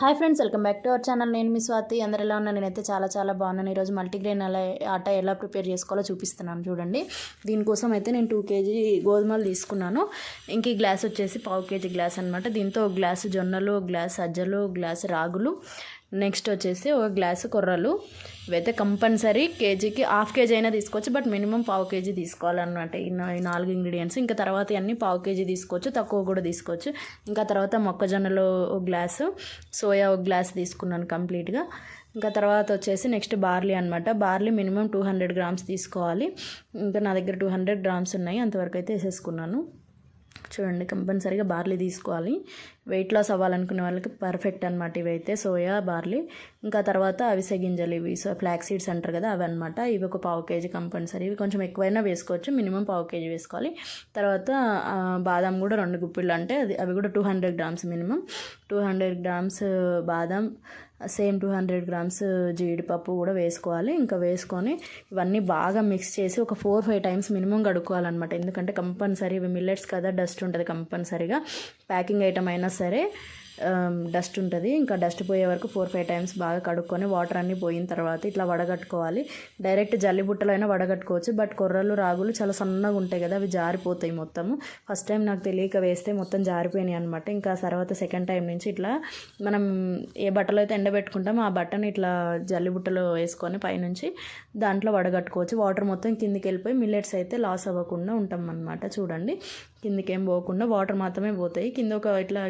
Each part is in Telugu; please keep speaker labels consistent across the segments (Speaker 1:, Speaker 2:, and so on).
Speaker 1: Hi friends, welcome back to our channel. నేను మీ స్వాతి. అందరు ఎలా ఉన్నా? నేనైతే చాలా బాగున్నాను. ఈరోజు మల్టీగ్రెయిన్ ఆట ఎలా ప్రిపేర్ చేసుకోవాలో చూపిస్తున్నాను చూడండి. దీనికోసం అయితే నేను 2 kg గోధుమలు తీసుకున్నాను. ఇంక ఈ గ్లాస్ వచ్చేసి 1/2 kg గ్లాస్ అనమాట. దీంతో 1 గ్లాసు జొన్నలు, 1 గ్లాస్ సజ్జలు, 1 గ్లాస్ రాగులు, నెక్స్ట్ వచ్చేసి 1 గ్లాసు కొర్రలు. ఇవైతే కంపల్సరీ కేజీకి 1/2 kg అయినా తీసుకోవచ్చు, బట్ మినిమం 1/2 kg తీసుకోవాలన్నమాట. ఈ 4 ఇంగ్రీడియంట్స్. ఇంకా తర్వాత అన్నీ 1/2 kg తీసుకోవచ్చు, తక్కువ కూడా తీసుకోవచ్చు. ఇంకా తర్వాత మొక్కజొన్నలు 1 గ్లాసు, సోయా 1 గ్లాస్ తీసుకున్నాను కంప్లీట్గా. ఇంకా తర్వాత వచ్చేసి నెక్స్ట్ బార్లీ అనమాట. బార్లీ మినిమం 200 గ్రామ్స్ తీసుకోవాలి. ఇంకా నా దగ్గర 200 గ్రామ్స్ ఉన్నాయి, అంతవరకు అయితే వేసేసుకున్నాను. చూడండి, కంపల్సరీగా బార్లీ తీసుకోవాలి. వెయిట్ లాస్ అవ్వాలనుకునే వాళ్ళకి పర్ఫెక్ట్ అనమాట ఇవైతే, సోయా, బార్లీ. ఇంకా తర్వాత అవిసె గింజలు, ఇవి ఫ్లాక్స్ సీడ్స్ అంటారు కదా, అవి అనమాట. ఇవి ఒక 1/2 kg కంపల్సరీ. ఇవి కొంచెం ఎక్కువైనా వేసుకోవచ్చు, మినిమం 1/2 kg వేసుకోవాలి. తర్వాత బాదం కూడా 2 గుప్పిళ్ళు, అంటే అవి కూడా 200 గ్రామ్స్ మినిమం. 200 గ్రామ్స్ బాదం, సేమ్ 200 గ్రామ్స్ జీడిపప్పు కూడా వేసుకోవాలి. ఇంకా వేసుకొని ఇవన్నీ బాగా మిక్స్ చేసి ఒక 4-5 టైమ్స్ మినిమం కడుక్కోవాలన్నమాట. ఎందుకంటే కంపల్సరీ ఇవి మిల్లెట్స్ కదా, డస్ట్ ఉంటుంది కంపల్సరీగా. ప్యాకింగ్ ఐటమ్ అయినా సరే డస్ట్ ఉంటుంది. ఇంకా డస్ట్ పోయే వరకు 4-5 టైమ్స్ బాగా కడుక్కొని వాటర్ అన్నీ పోయిన తర్వాత ఇట్లా వడగట్టుకోవాలి. డైరెక్ట్ జల్లి బుట్టలైనా వడగట్టుకోవచ్చు, బట్ కొర్రలు, రాగులు చాలా సన్నగా ఉంటాయి కదా, అవి జారిపోతాయి మొత్తము. ఫస్ట్ టైం నాకు తెలియక వేస్తే మొత్తం జారిపోయినాయి అనమాట. ఇంకా తర్వాత సెకండ్ టైం నుంచి ఇట్లా మనం ఏ బట్టలో అయితే ఎండబెట్టుకుంటామో ఆ బట్టని ఇట్లా జల్లి బుట్టలో వేసుకొని పైనుంచి దాంట్లో వడగట్టుకోవచ్చు. వాటర్ మొత్తం కిందికి వెళ్ళిపోయి మిల్లెట్స్ అయితే లాస్ అవ్వకుండా ఉంటాం అనమాట. చూడండి, కిందికి ఏం పోకుండా వాటర్ మాత్రమే పోతాయి. కింద ఒక ఇట్లా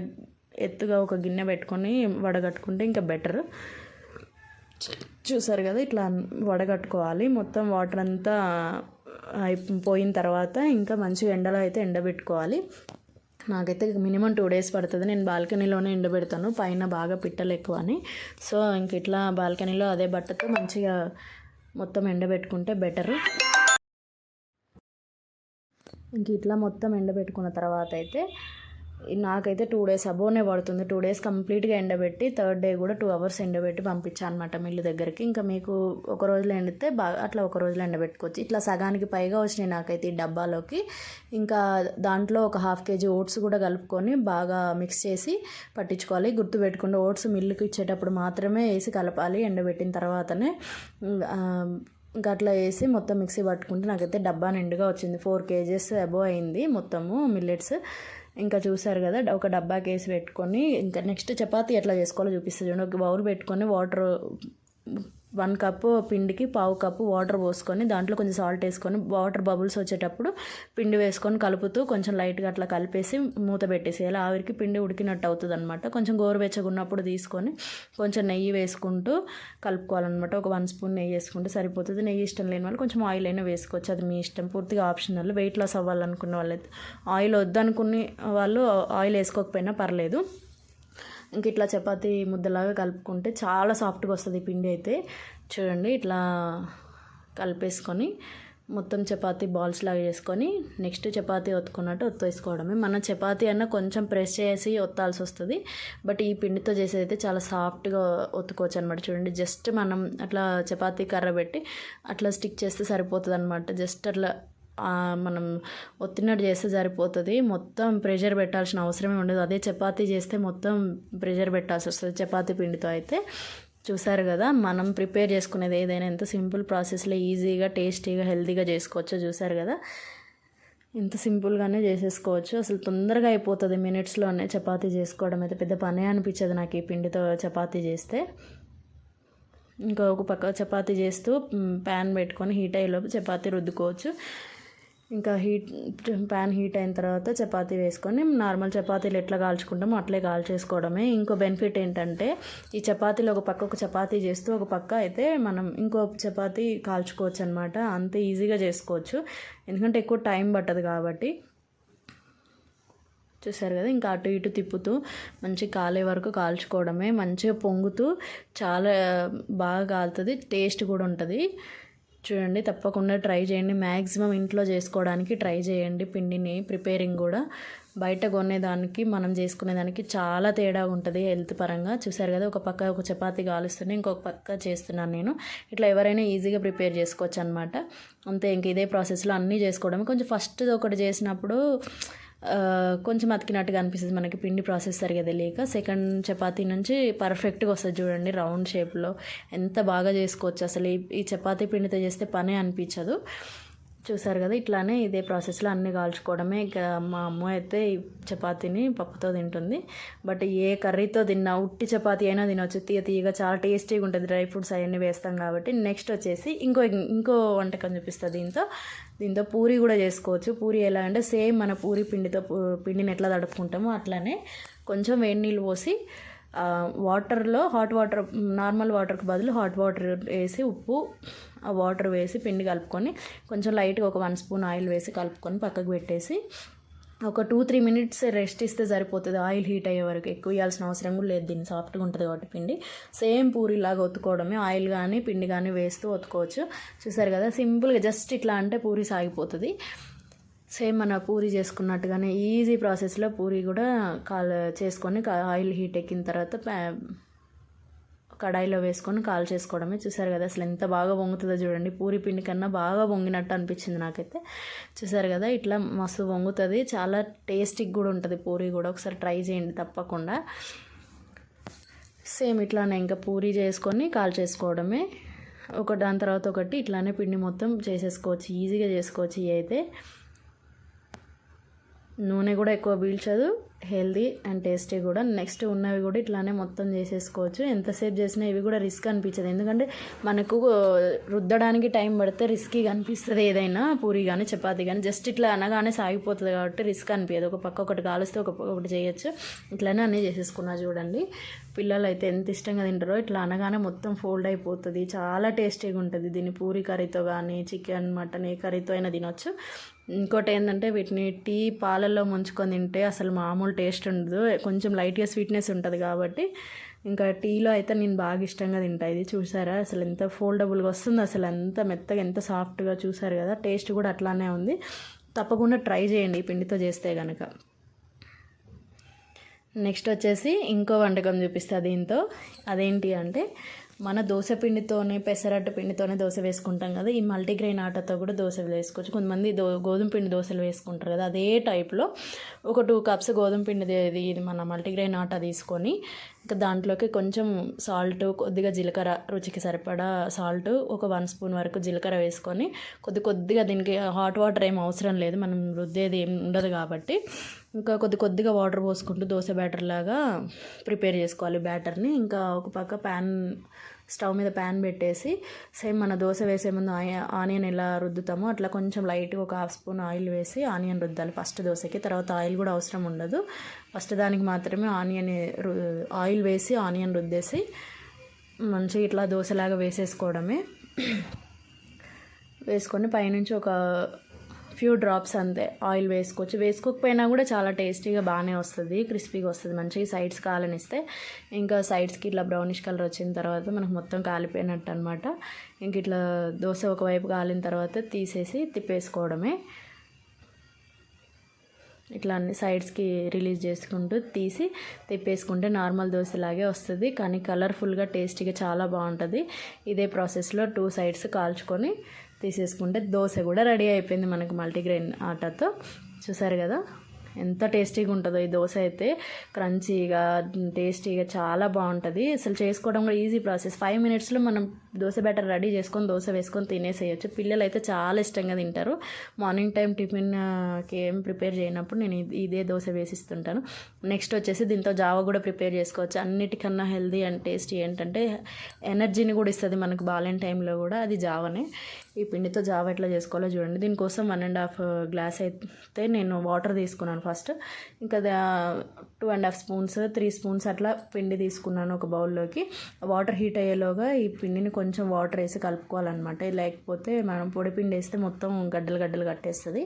Speaker 1: ఎత్తుగా ఒక గిన్నె పెట్టుకొని వడగట్టుకుంటే ఇంకా బెటర్. చూసారు కదా, ఇట్లా వడగట్టుకోవాలి. మొత్తం వాటర్ అంతా పోయిన తర్వాత ఇంకా మంచిగా ఎండలో అయితే ఎండబెట్టుకోవాలి. నాకైతే మినిమం 2 days పడుతుంది. నేను బాల్కనీలోనే ఎండబెడతాను, పైన బాగా పిట్టలు ఎక్కువ అని. సో ఇంక ఇట్లా బాల్కనీలో అదే బట్టతో మంచిగా మొత్తం ఎండబెట్టుకుంటే బెటరు. ఇంక ఇట్లా మొత్తం ఎండబెట్టుకున్న తర్వాత అయితే నాకైతే 2 days అబోనే పడుతుంది. 2 days కంప్లీట్గా ఎండబెట్టి 3rd day కూడా 2 hours ఎండబెట్టి పంపించాను అనమాట మిల్లు దగ్గరికి. ఇంకా మీకు ఒక రోజులో ఎండితే బాగా అట్లా ఒక రోజులో ఎండబెట్టుకోవచ్చు. ఇట్లా సగానికి పైగా వచ్చినాయి నాకైతే ఈ డబ్బాలోకి. ఇంకా దాంట్లో ఒక 1/2 kg ఓట్స్ కూడా కలుపుకొని బాగా మిక్స్ చేసి పట్టించుకోవాలి. గుర్తుపెట్టుకుంటే ఓట్స్ మిల్లుకి ఇచ్చేటప్పుడు మాత్రమే వేసి కలపాలి, ఎండబెట్టిన తర్వాతనే. ఇంకా అట్లా వేసి మొత్తం మిక్సీ పట్టుకుంటే నాకైతే డబ్బా నిండుగా వచ్చింది. 4 kgs అబోవ్ అయింది మొత్తము మిల్లెట్స్. ఇంకా చూసారు కదా, ఒక డబ్బాకి వేసి పెట్టుకొని ఇంకా నెక్స్ట్ చపాతీ ఎట్లా చేసుకోవాలో చూపిస్తుంది చూడండి. ఒక బౌల్ పెట్టుకొని వాటర్ 1 కప్పు పిండికి 1/2 కప్పు వాటర్ పోసుకొని దాంట్లో కొంచెం సాల్ట్ వేసుకొని వాటర్ బబుల్స్ వచ్చేటప్పుడు పిండి వేసుకొని కలుపుతూ కొంచెం లైట్గా అట్లా కలిపేసి మూత పెట్టేసేయాలి. ఆవిరికి పిండి ఉడికినట్టు అవుతుంది అనమాట. కొంచెం గోరువెచ్చగా ఉన్నప్పుడు తీసుకొని కొంచెం నెయ్యి వేసుకుంటూ కలుపుకోవాలన్నమాట. ఒక 1 స్పూన్ నెయ్యి వేసుకుంటే సరిపోతుంది. నెయ్యి ఇష్టం లేని వాళ్ళు కొంచెం ఆయిల్ అయినా వేసుకోవచ్చు, అది మీ ఇష్టం, పూర్తిగా ఆప్షనల్. వెయిట్ లాస్ అవ్వాలనుకున్న వాళ్ళైతే, ఆయిల్ వద్దనుకునే వాళ్ళు ఆయిల్ వేసుకోకపోయినా పర్లేదు. ఇంక ఇట్లా చపాతీ ముద్దలాగా కలుపుకుంటే చాలా సాఫ్ట్గా వస్తుంది ఈ పిండి అయితే. చూడండి, ఇట్లా కలిపేసుకొని మొత్తం చపాతీ బాల్స్ లాగా చేసుకొని నెక్స్ట్ చపాతీ ఒత్తుకున్నట్టు ఒత్తేసుకోవడమే. మన చపాతీ అన్న కొంచెం ప్రెస్ చేసి ఒత్తాల్సి వస్తుంది, బట్ ఈ పిండితో చేసేది అయితే చాలా సాఫ్ట్గా ఒత్తుకోవచ్చు అనమాట. చూడండి, జస్ట్ మనం అట్లా చపాతీ కర్ర పెట్టి అట్లా స్టిక్ చేస్తే సరిపోతుంది అనమాట. జస్ట్ అట్లా మనం ఒత్తినట్టు చేస్తే సరిపోతుంది. మొత్తం ప్రెషర్ పెట్టాల్సిన అవసరమే ఉండదు. అదే చపాతీ చేస్తే మొత్తం ప్రెషర్ పెట్టాల్సి వస్తుంది చపాతీ పిండితో అయితే. చూసారు కదా, మనం ప్రిపేర్ చేసుకునేది ఏదైనా ఎంత సింపుల్ ప్రాసెస్లో ఈజీగా, టేస్టీగా, హెల్తీగా చేసుకోవచ్చో. చూసారు కదా, ఇంత సింపుల్గానే చేసేసుకోవచ్చు. అసలు తొందరగా అయిపోతుంది, మినిట్స్లోనే చపాతీ చేసుకోవడం అయితే పెద్ద పనే అనిపించదు నాకు ఈ పిండితో చపాతీ చేస్తే. ఇంకా ఒక పక్క చపాతీ చేస్తూ ప్యాన్ పెట్టుకొని హీట్ అయ్యేలోపు చపాతీ రుద్దుకోవచ్చు. ఇంకా ప్యాన్ హీట్ అయిన తర్వాత చపాతీ వేసుకొని నార్మల్ చపాతీలు ఎట్లా కాల్చుకుంటామో అట్లే కాల్చేసుకోవడమే. ఇంకో బెనిఫిట్ ఏంటంటే ఈ చపాతీలో ఒక పక్క ఒక చపాతీ చేస్తూ ఒక పక్క అయితే మనం ఇంకో చపాతీ కాల్చుకోవచ్చు అనమాట. అంత ఈజీగా చేసుకోవచ్చు, ఎందుకంటే ఎక్కువ టైం పట్టదు కాబట్టి. చూసారు కదా, ఇంకా అటు ఇటు తిప్పుతూ మంచిగా కాలే వరకు కాల్చుకోవడమే. మంచిగా పొంగుతూ చాలా బాగా కాలుతుంది, టేస్ట్ కూడా ఉంటుంది. చూడండి, తప్పకుండా ట్రై చేయండి. మ్యాక్సిమం ఇంట్లో చేసుకోవడానికి ట్రై చేయండి. పిండిని ప్రిపేరింగ్ కూడా బయట కొనేదానికి మనం చేసుకునేదానికి చాలా తేడా ఉంటుంది హెల్త్ పరంగా. చూసారు కదా, ఒక పక్క ఒక చపాతీ కాలుస్తుంది, ఇంకొక పక్క చేస్తున్నాను నేను. ఇట్లా ఎవరైనా ఈజీగా ప్రిపేర్ చేసుకోవచ్చు అనమాట. అంతే, ఇంక ఇదే ప్రాసెస్లో అన్నీ చేసుకోవడం. కొంచెం ఫస్ట్ ఒకటి చేసినప్పుడు కొంచెం అతికినట్టుగా అనిపిస్తుంది మనకి పిండి ప్రాసెస్ సరిగా తెలియక. సెకండ్ చపాతీ నుంచి పర్ఫెక్ట్గా వస్తుంది చూడండి, రౌండ్ షేప్లో. ఎంత బాగా చేసుకోవచ్చు అసలు. ఈ చపాతీ పిండితో చేస్తే పనే అనిపించదు. చూసారు కదా, ఇట్లానే ఇదే ప్రాసెస్లో అన్నీ కాల్చుకోవడమే. ఇక మా అమ్మ అయితే ఈ చపాతీని పప్పుతో తింటుంది. బట్ ఏ కర్రీతో తిన్నా, ఉట్టి చపాతీ అయినా తినవచ్చు. తీయగా చాలా టేస్టీగా ఉంటుంది, డ్రై ఫ్రూట్స్ అవన్నీ వేస్తాం కాబట్టి. నెక్స్ట్ వచ్చేసి ఇంకో వంటకం చూపిస్తుంది. దీంతో పూరి కూడా చేసుకోవచ్చు. పూరి ఎలా అంటే సేమ్ మన పూరి పిండిని ఎట్లా తడుపుకుంటామో అట్లానే కొంచెం వేడి నీళ్ళు పోసి వాటర్లో నార్మల్ వాటర్కి బదులు హాట్ వాటర్ వేసి ఉప్పు ఆ వాటర్ వేసి పిండి కలుపుకొని కొంచెం లైట్గా ఒక 1 స్పూన్ ఆయిల్ వేసి కలుపుకొని పక్కకు పెట్టేసి ఒక 2-3 మినిట్స్ రెస్ట్ ఇస్తే సరిపోతుంది. ఆయిల్ హీట్ అయ్యే వరకు ఎక్కువ ఇవ్వాల్సిన అవసరం కూడా లేదు. దీన్ని సాఫ్ట్గా ఉంటుంది కాబట్టి పిండి సేమ్ పూరిలాగా ఒత్తుకోవడమే. ఆయిల్ కానీ పిండి కానీ వేస్తూ ఒత్తుకోవచ్చు. చూసారు కదా, సింపుల్గా జస్ట్ ఇట్లా అంటే పూరి సాగిపోతుంది. సేమ్ మన పూరి చేసుకున్నట్టుగానే ఈజీ ప్రాసెస్లో పూరి కూడా చేసుకొని ఆయిల్ హీట్ ఎక్కిన తర్వాత కడాయిలో వేసుకొని చేసుకోవడమే. చూసారు కదా అసలు ఎంత బాగా పొంగుతుందో చూడండి. పూరి పిండి కన్నా బాగా పొంగినట్టు అనిపించింది నాకైతే. చూసారు కదా, ఇట్లా మస్తు పొంగుతుంది. చాలా టేస్టీగా కూడా ఉంటుంది పూరి కూడా. ఒకసారి ట్రై చేయండి తప్పకుండా. సేమ్ ఇట్లానే ఇంకా పూరి చేసుకొని చేసుకోవడమే. దాని తర్వాత ఒకటి ఇట్లానే పిండి మొత్తం చేసేసుకోవచ్చు, ఈజీగా చేసుకోవచ్చు. ఇవి అయితే నూనె కూడా ఎక్కువ పీల్చదు, హెల్దీ అండ్ టేస్టీ కూడా. నెక్స్ట్ ఉన్నవి కూడా ఇట్లానే మొత్తం చేసేసుకోవచ్చు. ఎంతసేపు చేసినా ఇవి కూడా రిస్క్ అనిపించదు, ఎందుకంటే మనకు రుద్దడానికి టైం పడితే రిస్కీగా అనిపిస్తుంది ఏదైనా, పూరి కానీ చపాతీ కానీ. జస్ట్ ఇట్లా అనగానే సాగిపోతుంది కాబట్టి రిస్క్ అనిపించదు. ఒక పక్క ఒకటి కాలుస్తే ఒకటి చేయొచ్చు. ఇట్లానే అన్నీ చేసేసుకున్నా చూడండి. పిల్లలు అయితే ఎంత ఇష్టంగా తింటారో. ఇట్లా అనగానే మొత్తం ఫోల్డ్ అయిపోతుంది, చాలా టేస్టీగా ఉంటుంది. దీన్ని పూరి కర్రీతో కానీ చికెన్ మటన్ ఏ కర్రీతో అయినా తినొచ్చు. ఇంకోటి ఏంటంటే వీటిని పాలల్లో ముంచుకొని తింటే అసలు మామూలు టేస్ట్ ఉండదు. కొంచెం లైట్గా స్వీట్నెస్ ఉంటుంది కాబట్టి ఇంకా టీలో అయితే నేను బాగా ఇష్టంగా తింటా. ఇది చూసారా అసలు ఎంత ఫోల్డబుల్గా వస్తుంది, అసలు ఎంత మెత్తగా ఎంత సాఫ్ట్గా. చూసారు కదా, టేస్ట్ కూడా అట్లానే ఉంది. తప్పకుండా ట్రై చేయండి ఈ పిండితో చేస్తే కనుక. నెక్స్ట్ వచ్చేసి ఇంకో వంటకం చూపిస్తా దీంతో. అదేంటి అంటే మన దోశ పిండితోనే పెసరట్టు పిండితోనే దోశ వేసుకుంటాం కదా, ఈ మల్టీగ్రెయిన్ ఆటతో కూడా దోశలు వేసుకోవచ్చు. కొంతమంది గోధుమ పిండి దోశలు వేసుకుంటారు కదా, అదే టైప్లో ఒక 2 కప్స్ గోధుమ పిండి ఇది మన మల్టీగ్రెయిన్ ఆట తీసుకొని ఇంకా దాంట్లోకి కొంచెం సాల్ట్, కొద్దిగా జీలకర్ర, రుచికి సరిపడా సాల్ట్, ఒక 1 స్పూన్ వరకు జీలకర్ర వేసుకొని కొద్దిగా దీనికి హాట్ వాటర్ ఏం అవసరం లేదు, మనం రుద్దేది ఏం ఉండదు కాబట్టి ఇంకా కొద్దిగా వాటర్ పోసుకుంటూ దోశ బ్యాటర్ లాగా ప్రిపేర్ చేసుకోవాలి బ్యాటర్ని. ఇంకా ఒక పక్క స్టవ్ మీద ప్యాన్ పెట్టేసి సేమ్ మన దోశ వేసే ముందు ఆనియన్ ఎలా రుద్దుతామో అట్లా కొంచెం లైట్గా ఒక 1/2 స్పూన్ ఆయిల్ వేసి ఆనియన్ రుద్దాలి ఫస్ట్ దోశకి. తర్వాత ఆయిల్ కూడా అవసరం ఉండదు, ఫస్ట్ దానికి మాత్రమే ఆయిల్ వేసి ఆనియన్ రుద్దేసి మంచిగా ఇట్లా దోశలాగా వేసేసుకోవడమే. వేసుకొని పైనుంచి ఒక ఫ్యూ డ్రాప్స్ అంతే ఆయిల్ వేసుకోవచ్చు. వేసుకోకపోయినా కూడా చాలా టేస్టీగా బాగానే వస్తుంది, క్రిస్పీగా వస్తుంది మంచిగా. సైడ్స్ కాలనిస్తే ఇంకా సైడ్స్కి ఇట్లా బ్రౌనిష్ కలర్ వచ్చిన తర్వాత మనకు మొత్తం కాలిపోయినట్టు అనమాట. ఇంక ఇట్లా దోశ ఒకవైపు కాలిన తర్వాత తీసేసి తిప్పేసుకోవడమే. ఇట్లా అన్ని సైడ్స్కి రిలీజ్ చేసుకుంటూ తీసి తిప్పేసుకుంటే నార్మల్ దోశలాగే వస్తుంది, కానీ కలర్ఫుల్గా టేస్టీగా చాలా బాగుంటుంది. ఇదే ప్రాసెస్లో 2 సైడ్స్ కాల్చుకొని తీసేసుకుంటే దోశ కూడా రెడీ అయిపోయింది మనకు మల్టీగ్రెయిన్ ఆటాతో. చూసారు కదా ఎంత టేస్టీగా ఉంటుందో ఈ దోశ అయితే, క్రంచీగా టేస్టీగా చాలా బాగుంటుంది. అసలు చేసుకోవడం కూడా ఈజీ ప్రాసెస్. 5 మినిట్స్లో మనం దోశ బ్యాటర్ రెడీ చేసుకొని దోశ వేసుకొని తినేసేయచ్చు. పిల్లలు అయితే చాలా ఇష్టంగా తింటారు. మార్నింగ్ టైం టిఫిన్కి ఏం ప్రిపేర్ చేయనప్పుడు నేను ఇదే దోశ వేసిస్తుంటాను. నెక్స్ట్ వచ్చేసి దీంతో జావా కూడా ప్రిపేర్ చేసుకోవచ్చు. అన్నిటికన్నా హెల్దీ అండ్ టేస్టీ ఏంటంటే ఎనర్జీని కూడా ఇస్తుంది మనకు బాగాలేని టైంలో కూడా, అది జావానే. ఈ పిండితో జావా ఎట్లా చేసుకోవాలో చూడండి. దీనికోసం 1.5 గ్లాస్ అయితే నేను వాటర్ తీసుకున్నాను ఫస్ట్. ఇంకా 2.5 స్పూన్స్ 3 స్పూన్స్ అట్లా పిండి తీసుకున్నాను ఒక బౌల్లోకి. వాటర్ హీట్ అయ్యేలోగా ఈ పిండిని కొంచెం వాటర్ వేసి కలుపుకోవాలన్నమాట, లేకపోతే మనం పొడి పిండి వేస్తే మొత్తం గడ్డలు కట్టేస్తుంది.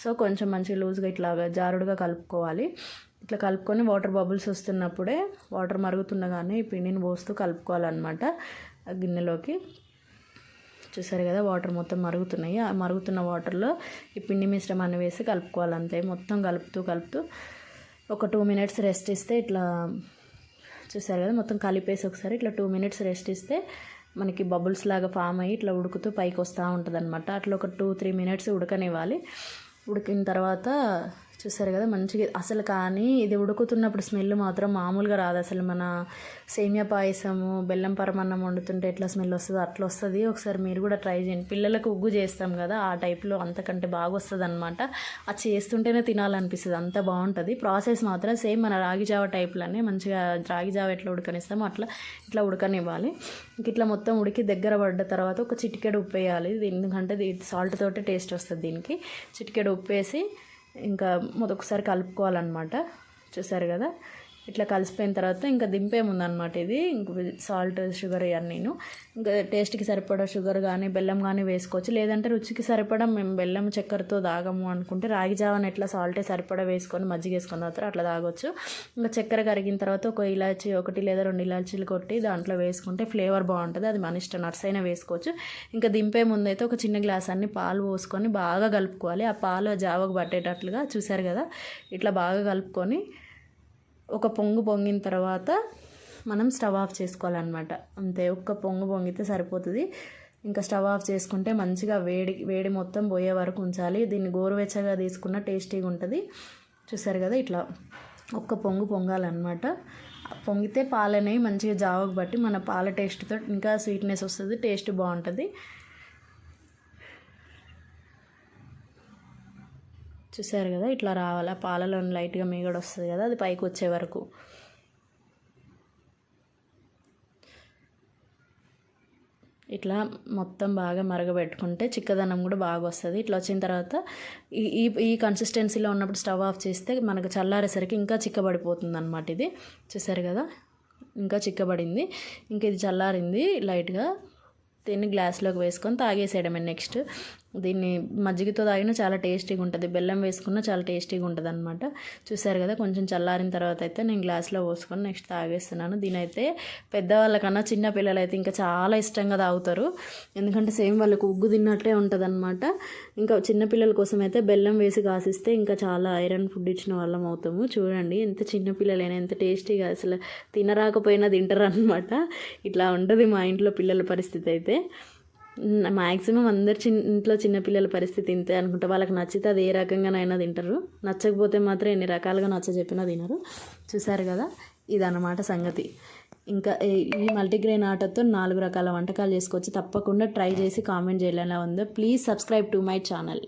Speaker 1: సో కొంచెం మంచిగా లూజ్గా ఇట్లా జారుడుగా కలుపుకోవాలి. ఇట్లా కలుపుకొని వాటర్ బబుల్స్ వస్తున్నప్పుడే వాటర్ మరుగుతుండగానే ఈ పిండిని పోస్తూ కలుపుకోవాలన్నమాట గిన్నెలోకి. చూసారు కదా వాటర్ మొత్తం మరుగుతున్నాయి. ఆ మరుగుతున్న వాటర్లో ఈ పిండి మిశ్రమాన్ని వేసి కలుపుకోవాలి అంతే. మొత్తం కలుపుతూ ఒక 2 మినిట్స్ రెస్ట్ ఇస్తే ఇట్లా చూసారు కదా మొత్తం కలిపేసి ఒకసారి ఇట్లా 2 మినిట్స్ రెస్ట్ ఇస్తే మనకి బబుల్స్ లాగా ఫామ్ అయ్యి ఇట్లా ఉడుకుతూ పైకి వస్తూ ఉంటుంది అనమాట. అట్లా ఒక 2-3 మినిట్స్ ఉడకనివ్వాలి. ఉడికిన తర్వాత చూసారు కదా మంచిగా అసలు. కానీ ఇది ఉడుకుతున్నప్పుడు స్మెల్ మాత్రం మామూలుగా రాదు అసలు. మన సేమియా పాయసము బెల్లం పరమాన్నం వండుతుంటే ఎట్లా స్మెల్ వస్తుందో అట్లా వస్తుంది. ఒకసారి మీరు కూడా ట్రై చేయండి. పిల్లలకు ఉగ్గు చేస్తాం కదా ఆ టైప్లో అంతకంటే బాగా వస్తుంది అనమాట. అది చేస్తుంటేనే తినాలనిపిస్తుంది, అంత బాగుంటుంది. ప్రాసెస్ మాత్రం సేమ్ మన రాగి జావ టైప్లోనే మంచిగా రాగి జావ ఎట్లా ఉడకనిస్తామో అట్లా ఇట్లా ఉడకనివ్వాలి. ఇంక ఇట్లా మొత్తం ఉడికి దగ్గర పడ్డ తర్వాత ఒక చిటికెడు ఉప్పు వేయాలి. ఎందుకంటే సాల్ట్ తోటే టేస్ట్ వస్తుంది దీనికి. చిటికెడు ఉప్పు వేసి ఇంకా ఒకసారి కలుపుకోవాలన్నమాట. చూసారు కదా ఇట్లా కలిసిపోయిన తర్వాత ఇంకా దింపేముందనమాట. ఇది ఇంక సాల్ట్ షుగర్ ఇవన్నీను ఇంకా టేస్ట్కి సరిపడా షుగర్ కానీ బెల్లం కానీ వేసుకోవచ్చు. లేదంటే రుచికి సరిపడా మేము బెల్లం చక్కెరతో తాగము అనుకుంటే రాగి జావని ఎట్లా సాల్టే సరిపడా వేసుకొని మజ్జిగ వేసుకొని తర్వాత అట్లా తాగొచ్చు. ఇంకా చక్కెర కరిగిన తర్వాత ఒక ఇలాచి 1 లేదా 2 ఇలాచీలు కొట్టి దాంట్లో వేసుకుంటే ఫ్లేవర్ బాగుంటుంది. అది మన ఇష్టం, నట్స్ అయినా వేసుకోవచ్చు. ఇంకా దింపే ముందైతే ఒక చిన్న గ్లాస్ అన్ని పాలు పోసుకొని బాగా కలుపుకోవాలి. ఆ పాలు జావకు పట్టేటట్లుగా చూసారు కదా ఇట్లా బాగా కలుపుకొని ఒక పొంగిన తర్వాత మనం స్టవ్ ఆఫ్ చేసుకోవాలన్నమాట. అంతే, ఒక్క పొంగితే సరిపోతుంది. ఇంకా స్టవ్ ఆఫ్ చేసుకుంటే మంచిగా వేడి మొత్తం పోయే వరకు ఉంచాలి. దీన్ని గోరువెచ్చగా తీసుకున్న టేస్టీగా ఉంటుంది. చూసారు కదా ఇట్లా ఒక్క పొంగాలన్నమాట. పొంగితే పాలనేవి మంచిగా జావకు బట్టి మన పాల టేస్ట్తో ఇంకా స్వీట్నెస్ వస్తుంది, టేస్ట్ బాగుంటుంది. చూసారు కదా ఇట్లా రావాలి. ఆ పాలలో లైట్గా మీగడ వస్తుంది కదా అది పైకి వచ్చే వరకు. ఇట్లా మొత్తం బాగా మరగబెట్టుకుంటే చిక్కదనం కూడా బాగా వస్తుంది. ఇట్లా వచ్చిన తర్వాత ఈ కన్సిస్టెన్సీలో ఉన్నప్పుడు స్టవ్ ఆఫ్ చేస్తే మనకు చల్లారేసరికి ఇంకా చిక్కబడిపోతుంది అన్నమాట. ఇది చూసారు కదా ఇంకా చిక్కబడింది. ఇంకా ఇది చల్లారింది లైట్గా. దీన్ని గ్లాస్లోకి వేసుకొని తాగేసేయడమే. నెక్స్ట్ దీన్ని మజ్జిగతో తాగినా చాలా టేస్టీగా ఉంటుంది, బెల్లం వేసుకున్నా చాలా టేస్టీగా ఉంటుంది అనమాట. చూసారు కదా కొంచెం చల్లారిన తర్వాత అయితే నేను గ్లాస్లో పోసుకొని నెక్స్ట్ తాగేస్తున్నాను. దీనైతే పెద్దవాళ్ళకన్నా చిన్న పిల్లలు అయితే ఇంకా చాలా ఇష్టంగా తాగుతారు. ఎందుకంటే సేమ్ వాళ్ళకు ఉగ్గు తిన్నట్టే ఉంటుంది అనమాట. ఇంకా చిన్నపిల్లల కోసం అయితే బెల్లం వేసి కాసిస్తే ఇంకా చాలా ఐరన్ ఫుడ్ ఇచ్చిన వాళ్ళం అవుతాము. చూడండి ఎంత చిన్నపిల్లలైనా ఎంత టేస్టీగా అసలు తినరాకపోయినా తింటారు అనమాట. ఇట్లా ఉంటుంది మా ఇంట్లో పిల్లల పరిస్థితి అయితే. మ్యాక్సిమం అందరు ఇంట్లో చిన్నపిల్లల పరిస్థితి ఇంతే అనుకుంటా. వాళ్ళకి నచ్చితే అది ఏ రకంగానైనా తింటారు, నచ్చకపోతే మాత్రం ఎన్ని రకాలుగా చెప్పినా తినరు. చూసారు కదా ఇదన్నమాట సంగతి. ఇంకా ఈ మల్టీగ్రెయిన్ ఆటతో 4 రకాల వంటకాలు చేసుకోవచ్చు. తప్పకుండా ట్రై చేసి కామెంట్ చేయాలి ఎలా ఉందో. Please subscribe to my channel.